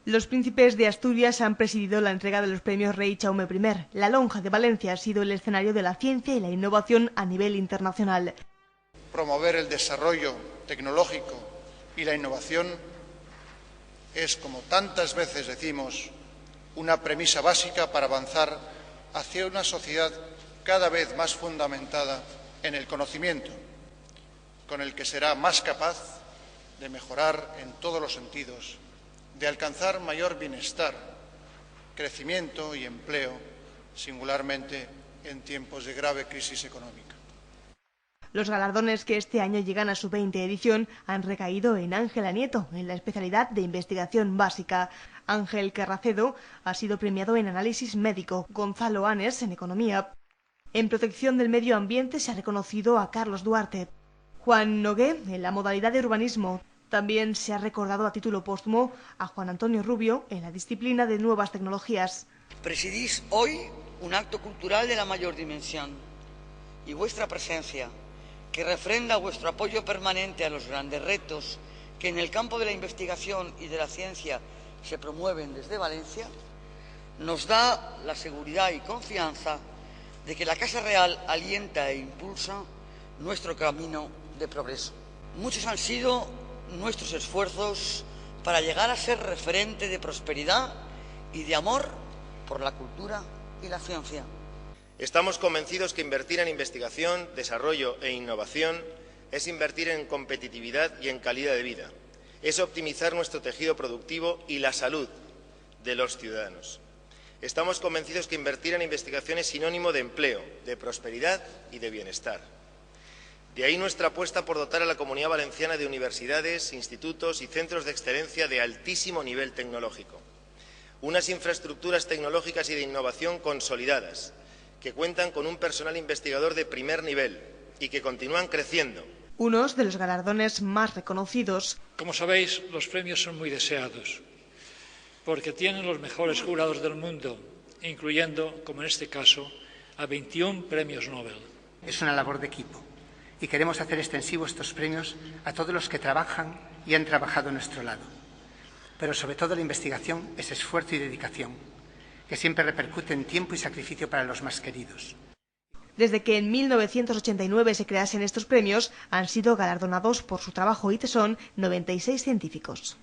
Los príncipes de Asturias han presidido la entrega de los premios Rey Jaume I. La Lonja de Valencia ha sido el escenario de la ciencia y la innovación a nivel internacional. Promover el desarrollo tecnológico y la innovación es, como tantas veces decimos, una premisa básica para avanzar hacia una sociedad cada vez más fundamentada en el conocimiento, con el que será más capaz de mejorar en todos los sentidos, de alcanzar mayor bienestar, crecimiento y empleo, singularmente en tiempos de grave crisis económica. Los galardones que este año llegan a su 20ª edición han recaído en Ángela Nieto, en la especialidad de investigación básica. Ángel Carracedo ha sido premiado en análisis médico, Gonzalo Anes en economía. En protección del medio ambiente se ha reconocido a Carlos Duarte. Juan Nogué en la modalidad de urbanismo. También se ha recordado a título póstumo a Juan Antonio Rubio en la disciplina de nuevas tecnologías. Presidís hoy un acto cultural de la mayor dimensión y vuestra presencia, que refrenda vuestro apoyo permanente a los grandes retos que en el campo de la investigación y de la ciencia se promueven desde Valencia, nos da la seguridad y confianza de que la Casa Real alienta e impulsa nuestro camino de progreso. Muchos han sido nuestros esfuerzos para llegar a ser referente de prosperidad y de amor por la cultura y la ciencia. Estamos convencidos que invertir en investigación, desarrollo e innovación es invertir en competitividad y en calidad de vida. Es optimizar nuestro tejido productivo y la salud de los ciudadanos. Estamos convencidos que invertir en investigación es sinónimo de empleo, de prosperidad y de bienestar. De ahí nuestra apuesta por dotar a la Comunidad Valenciana de universidades, institutos y centros de excelencia de altísimo nivel tecnológico. Unas infraestructuras tecnológicas y de innovación consolidadas, que cuentan con un personal investigador de primer nivel y que continúan creciendo. Unos de los galardones más reconocidos. Como sabéis, los premios son muy deseados, porque tienen los mejores jurados del mundo, incluyendo, como en este caso, a 21 premios Nobel. Es una labor de equipo y queremos hacer extensivos estos premios a todos los que trabajan y han trabajado a nuestro lado. Pero sobre todo la investigación es esfuerzo y dedicación, que siempre repercute en tiempo y sacrificio para los más queridos. Desde que en 1989 se creasen estos premios, han sido galardonados por su trabajo y tesón 96 científicos.